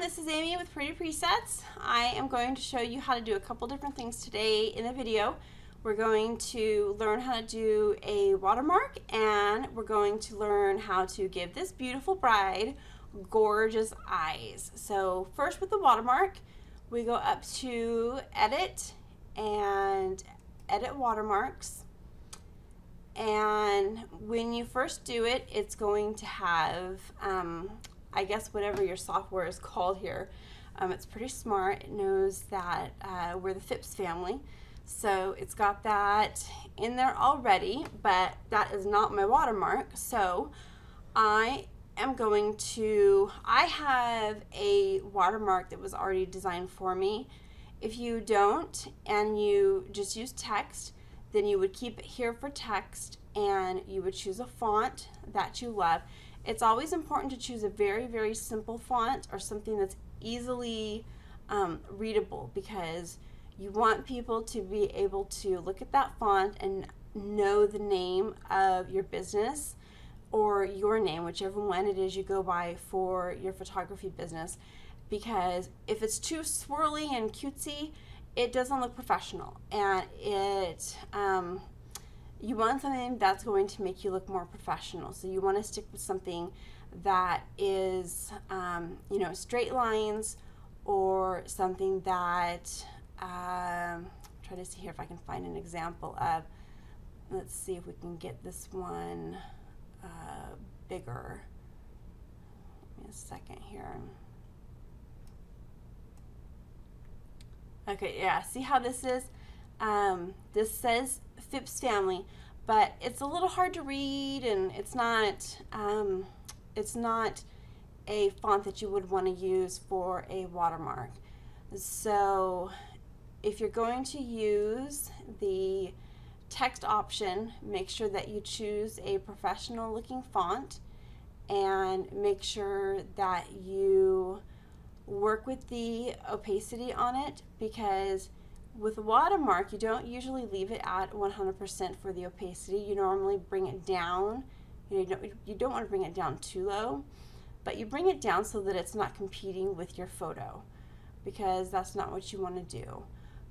everyone, this is Amy with Pretty Presets. I am going to show you how to do a couple different things today in the video. We're going to learn how to do a watermark, and we're going to learn how to give this beautiful bride gorgeous eyes. So first with the watermark, we go up to Edit and Edit Watermarks. And when you first do it, it's going to have I guess whatever your software is called here. It's pretty smart. It knows that we're the Phipps family. So it's got that in there already, but that is not my watermark. So I have a watermark that was already designed for me. If you don't and you just use text, then you would keep it here for text and you would choose a font that you love. It's always important to choose a very, very simple font or something that's easily readable, because you want people to be able to look at that font and know the name of your business or your name, whichever one it is you go by for your photography business. Because if it's too swirly and cutesy, it doesn't look professional, and you want something that's going to make you look more professional. So you want to stick with something that is, straight lines, or something that, try to see here if I can find an example of, let's see if we can get this one bigger. Give me a second here. Okay, yeah, see how this is? This says Phipps family, but it's a little hard to read, and it's not a font that you would want to use for a watermark. So if you're going to use the text option, make sure that you choose a professional looking font, and make sure that you work with the opacity on it, because with a watermark, you don't usually leave it at 100% for the opacity. You normally bring it down. You don't want to bring it down too low, but you bring it down so that it's not competing with your photo, because that's not what you want to do.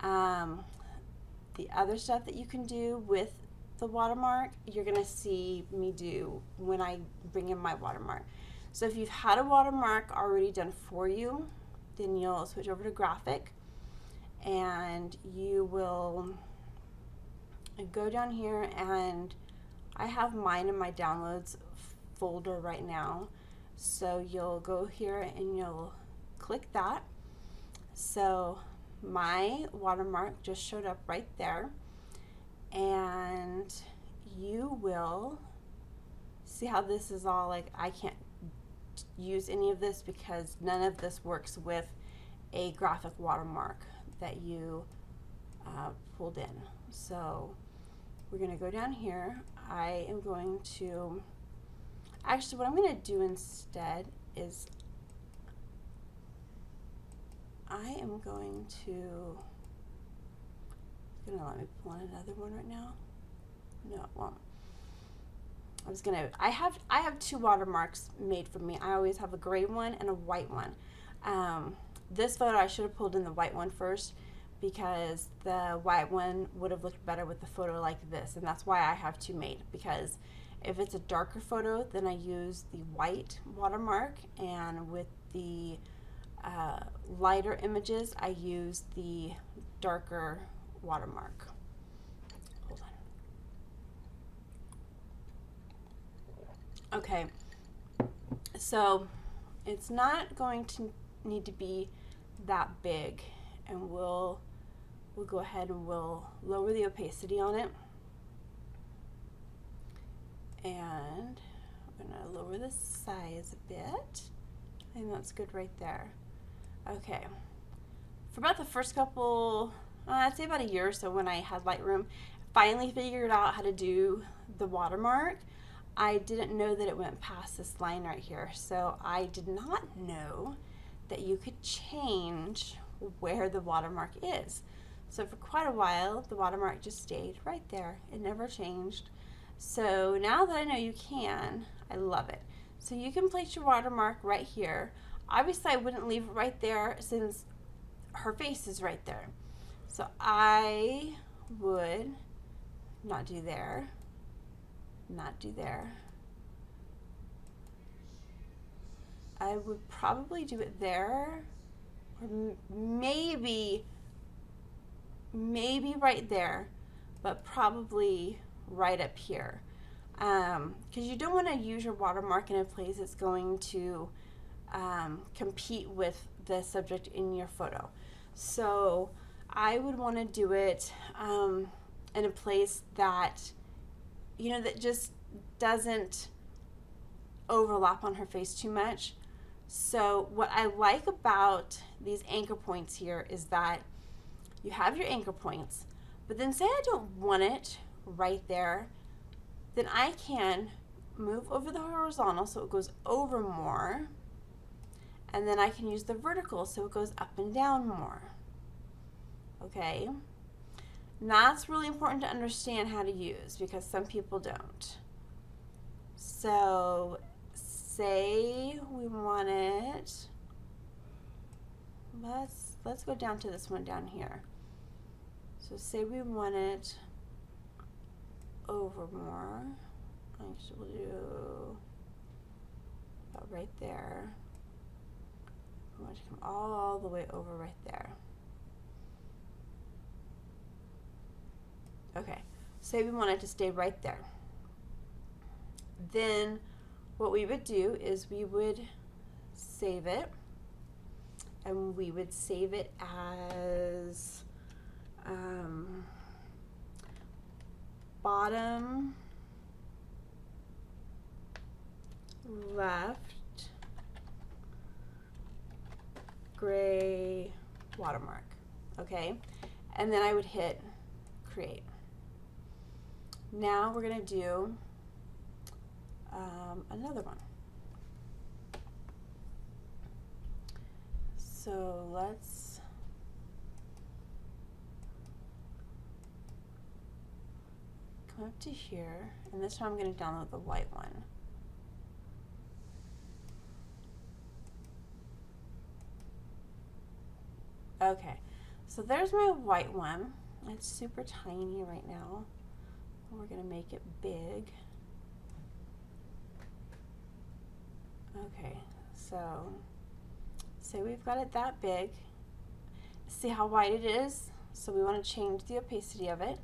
The other stuff that you can do with the watermark, you're going to see me do when I bring in my watermark. So if you've had a watermark already done for you, then you'll switch over to graphic, and you will go down here, and I have mine in my downloads folder right now. So you'll go here and you'll click that. So my watermark just showed up right there, and you will see how this is all like, I can't use any of this because none of this works with a graphic watermark that you pulled in. So we're going to go down here. I am going to, actually what I'm going to do instead is I am going to, it's going to let me pull in another one right now. No, it won't. I have two watermarks made for me. I always have a gray one and a white one. This photo I should have pulled in the white one first, because the white one would have looked better with the photo like this, and that's why I have two made, because if it's a darker photo, then I use the white watermark, and with the lighter images, I use the darker watermark. Hold on. Okay, so it's not going to need to be that big, and we'll go ahead and we'll lower the opacity on it, and I'm going to lower the size a bit. I think that's good right there. Okay, for about the first couple, I'd say about a year or so, when I had Lightroom, finally figured out how to do the watermark. I didn't know that it went past this line right here, so I did not know that you could change where the watermark is. So for quite a while, the watermark just stayed right there. It never changed. So now that I know you can, I love it. So you can place your watermark right here. Obviously I wouldn't leave it right there since her face is right there. So I would not do there, not do there. I would probably do it there, or maybe right there, but probably right up here. Because you don't want to use your watermark in a place that's going to compete with the subject in your photo. So I would want to do it in a place that, you know, that just doesn't overlap on her face too much. So what I like about these anchor points here is that you have your anchor points, but then say I don't want it right there, then I can move over the horizontal so it goes over more, and then I can use the vertical so it goes up and down more. Okay? And that's really important to understand how to use because some people don't. So say we want it, let's go down to this one down here. So say we want it over more. Actually, we'll do about right there. I want it to come all the way over right there. Okay, say we want it to stay right there. Then what we would do is we would save it, and we would save it as bottom left gray watermark. Okay, and then I would hit create. Now we're going to do another one. So let's come up to here, and this time I'm going to download the white one. Okay, so there's my white one. It's super tiny right now. We're going to make it big. Okay, so say we've got it that big. See how wide it is? So we want to change the opacity of it.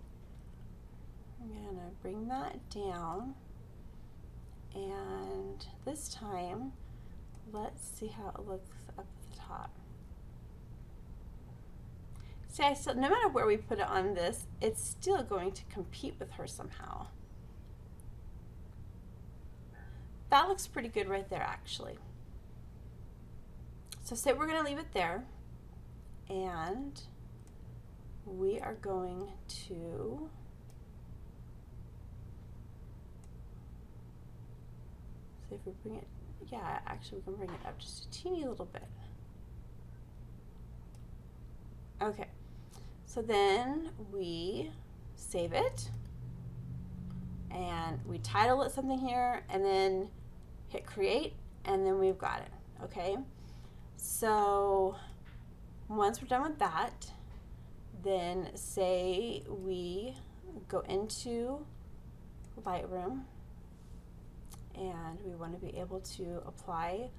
I'm going to bring that down, and this time let's see how it looks up at the top. See, no matter where we put it on this, it's still going to compete with her somehow. That looks pretty good right there, actually. So say we're going to leave it there, and we are going to see if we bring it, yeah, actually we can bring it up just a teeny little bit. Okay, so then we save it, and we title it something here, and then hit create, and then we've got it. Okay, so once we're done with that, then say we go into Lightroom, and we want to be able to apply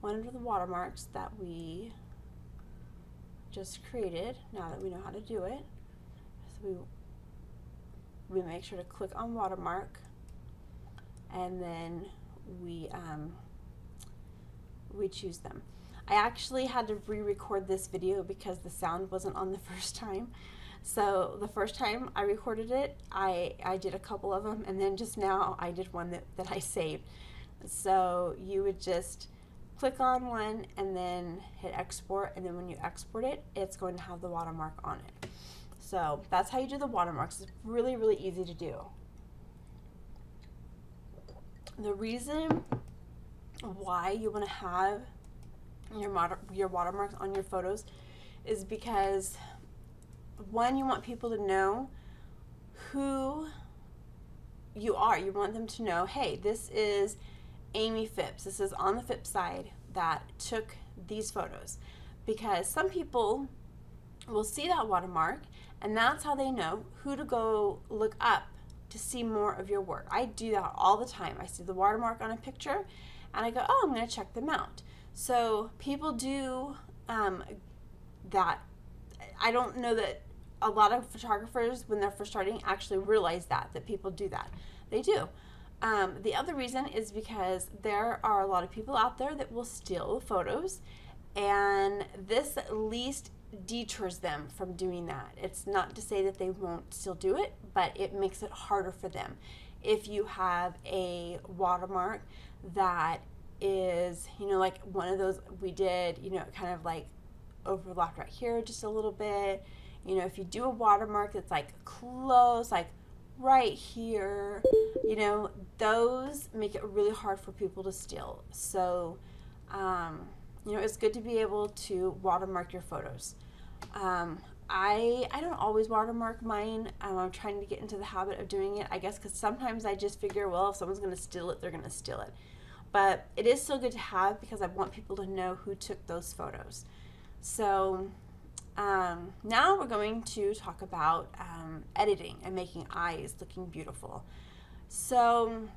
one of the watermarks that we just created, now that we know how to do it. So we make sure to click on watermark, and then we choose them. I actually had to re-record this video because the sound wasn't on the first time. So the first time I recorded it, I did a couple of them, and then just now I did one that I saved. So you would just click on one and then hit export, and then when you export it, it's going to have the watermark on it. So that's how you do the watermarks. It's really, really easy to do. The reason why you want to have your watermarks on your photos is because, one, you want people to know who you are. You want them to know, hey, this is Amy Phipps. This is on the Phipps side. that took these photos, because some people will see that watermark and that's how they know who to go look up to see more of your work. I do that all the time. I see the watermark on a picture and I go, oh, I'm going to check them out. So people do that. I don't know that a lot of photographers, when they're first starting, actually realize that people do that. They do. The other reason is because there are a lot of people out there that will steal photos, and this at least deters them from doing that. It's not to say that they won't still do it, but it makes it harder for them. If you have a watermark that is, like one of those we did, kind of like overlapped right here just a little bit. If you do a watermark that's like close, like right here, those make it really hard for people to steal. So, it's good to be able to watermark your photos. I don't always watermark mine. I'm trying to get into the habit of doing it, I guess, because sometimes I just figure, well, if someone's going to steal it, they're going to steal it. But it is still good to have because I want people to know who took those photos. So now we're going to talk about editing and making eyes looking beautiful. So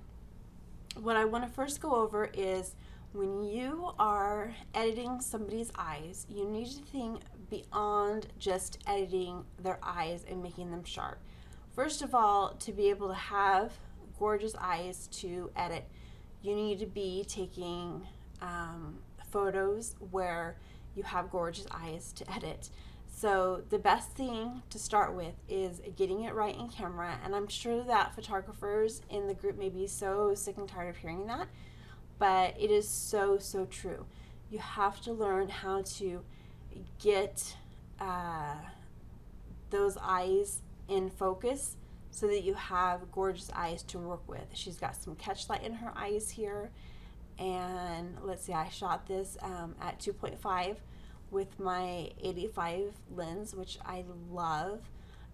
what I want to first go over is, when you are editing somebody's eyes, you need to think beyond just editing their eyes and making them sharp. First of all, to be able to have gorgeous eyes to edit, you need to be taking photos where you have gorgeous eyes to edit. So the best thing to start with is getting it right in camera, and I'm sure that photographers in the group may be so sick and tired of hearing that, but it is so, so true. You have to learn how to get those eyes in focus so that you have gorgeous eyes to work with. She's got some catchlight in her eyes here, and let's see, I shot this at 2.5 with my 85 lens, which I love.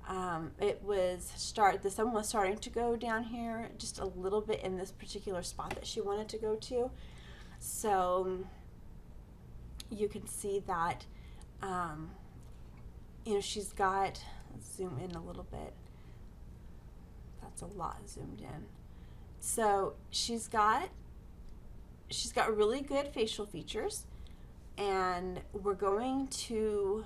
The sun was starting to go down here just a little bit in this particular spot that she wanted to go to. So you can see that, she's got, let's zoom in a little bit. That's a lot zoomed in. So she's got really good facial features, and we're going to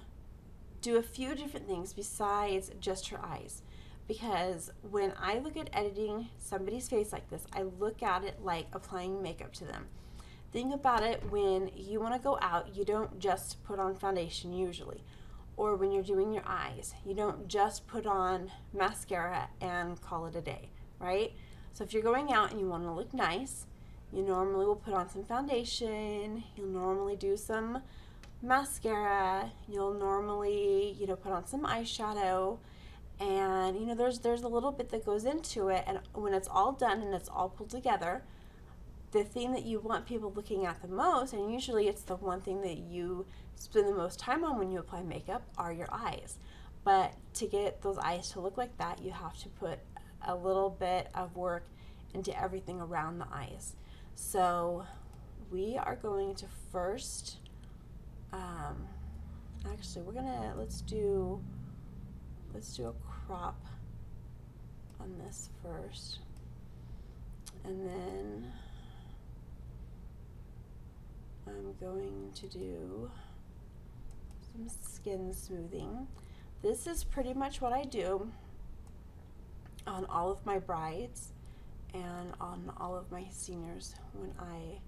do a few different things besides just her eyes, because when I look at editing somebody's face like this, I look at it like applying makeup to them. Think about it, when you want to go out, you don't just put on foundation usually, or when you're doing your eyes, you don't just put on mascara and call it a day, right? So if you're going out and you want to look nice, you normally will put on some foundation, you'll normally do some mascara, you'll normally, put on some eyeshadow, and there's a little bit that goes into it, and when it's all done and it's all pulled together, the thing that you want people looking at the most, and usually it's the one thing that you spend the most time on when you apply makeup, are your eyes. But to get those eyes to look like that, you have to put a little bit of work into everything around the eyes. So we are going to first, actually let's do a crop on this first, and then I'm going to do some skin smoothing. This is pretty much what I do on all of my brides and on all of my seniors when I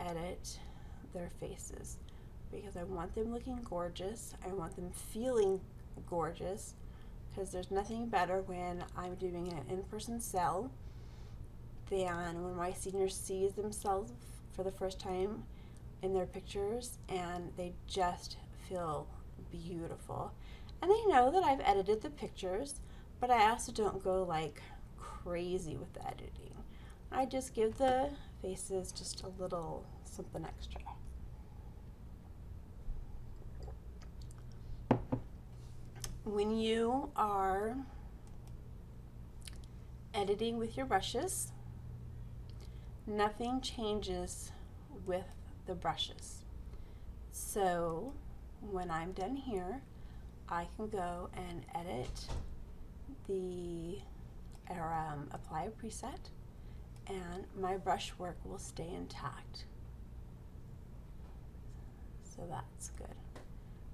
edit their faces, because I want them looking gorgeous. I want them feeling gorgeous, because there's nothing better when I'm doing an in-person sell than when my seniors see themselves for the first time in their pictures and they just feel beautiful. And they know that I've edited the pictures, but I also don't go like crazy with the editing. I just give the faces just a little something extra. When you are editing with your brushes, nothing changes with the brushes. So when I'm done here, I can go and edit the, or apply a preset, and my brush work will stay intact. So that's good.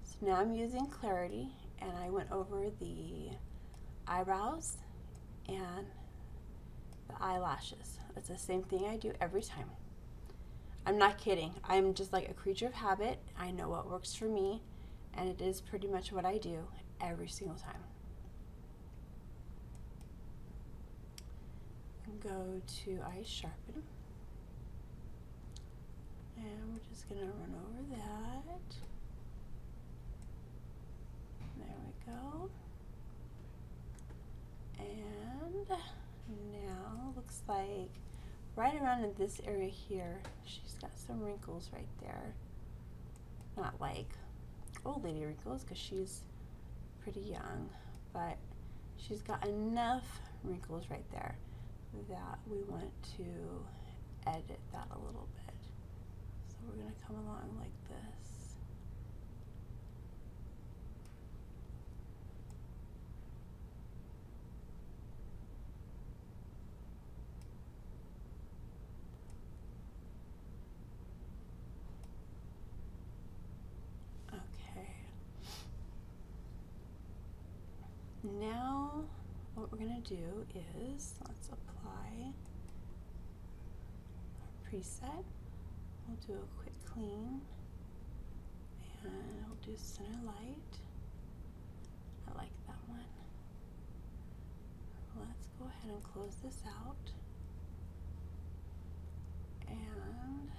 So now I'm using clarity, and I went over the eyebrows and the eyelashes. It's the same thing I do every time. I'm not kidding. I'm just like a creature of habit. I know what works for me, and it is pretty much what I do every single time. Go to Ice Sharpen, and we're just going to run over that. There we go. And now looks like right around in this area here, she's got some wrinkles right there. Not like old lady wrinkles, because she's pretty young, but she's got enough wrinkles right there that we want to edit that a little bit. So we're going to come along like this. Okay. Now what we're going to do is, let's apply our preset. We'll do a quick clean, and we'll do center light. I like that one. Let's go ahead and close this out, and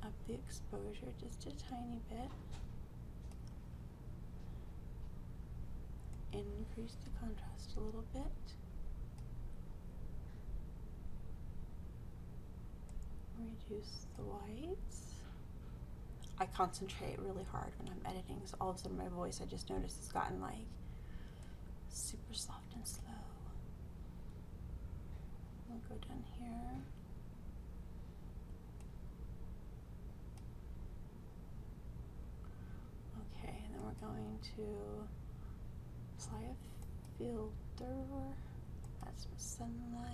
up the exposure just a tiny bit. Increase the contrast a little bit. Reduce the whites. I concentrate really hard when I'm editing, so all of a sudden my voice, I just noticed, has gotten like super soft and slow. We'll go down here. Okay, and then we're going to apply a filter, add some sunlight.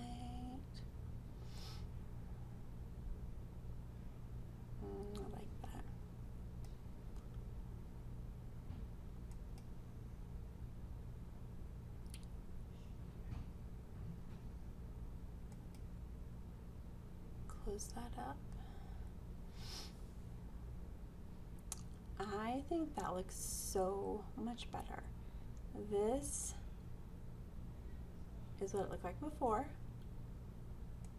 I like that. Close that up. I think that looks so much better. This is what it looked like before,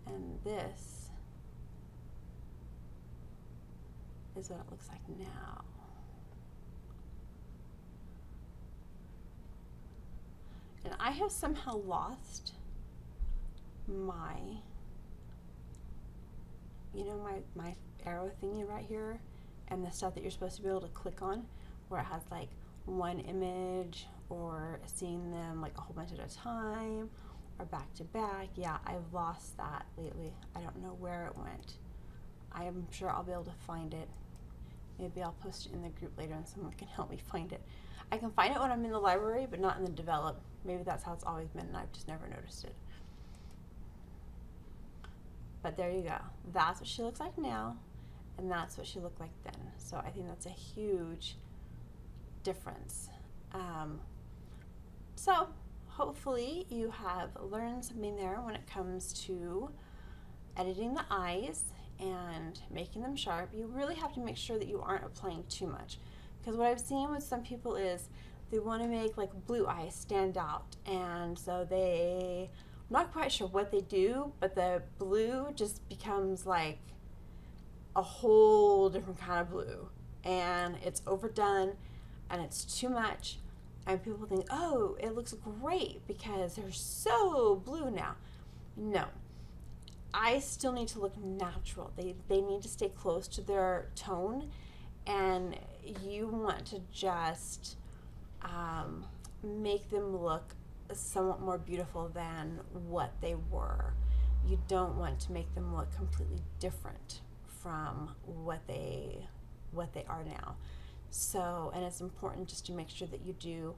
and this is what it looks like now. And I have somehow lost my, my arrow thingy right here, and the stuff that you're supposed to be able to click on, where it has like one image or seeing them like a whole bunch at a time or back to back. Yeah, I've lost that lately. I don't know where it went. I am sure I'll be able to find it. Maybe I'll post it in the group later and someone can help me find it. I can find it when I'm in the library, but not in the develop. Maybe that's how it's always been and I've just never noticed it. But there you go. That's what she looks like now, and that's what she looked like then. So I think that's a huge difference. So hopefully you have learned something there when it comes to editing the eyes and making them sharp. You really have to make sure that you aren't applying too much, because what I've seen with some people is they want to make like blue eyes stand out, and so I'm not quite sure what they do, but the blue just becomes like a whole different kind of blue, and it's overdone and it's too much, and people think, oh, it looks great because they're so blue now. No, eyes still need to look natural. They need to stay close to their tone, and you want to just make them look somewhat more beautiful than what they were. You don't want to make them look completely different from what they are now. So, and it's important just to make sure that you do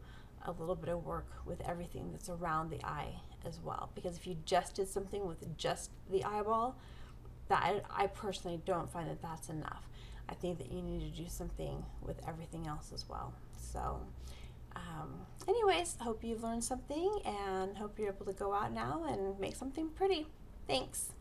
a little bit of work with everything that's around the eye as well. Because if you just did something with just the eyeball, that I personally don't find that that's enough. I think that you need to do something with everything else as well. So, anyways, hope you've learned something and hope you're able to go out now and make something pretty. Thanks.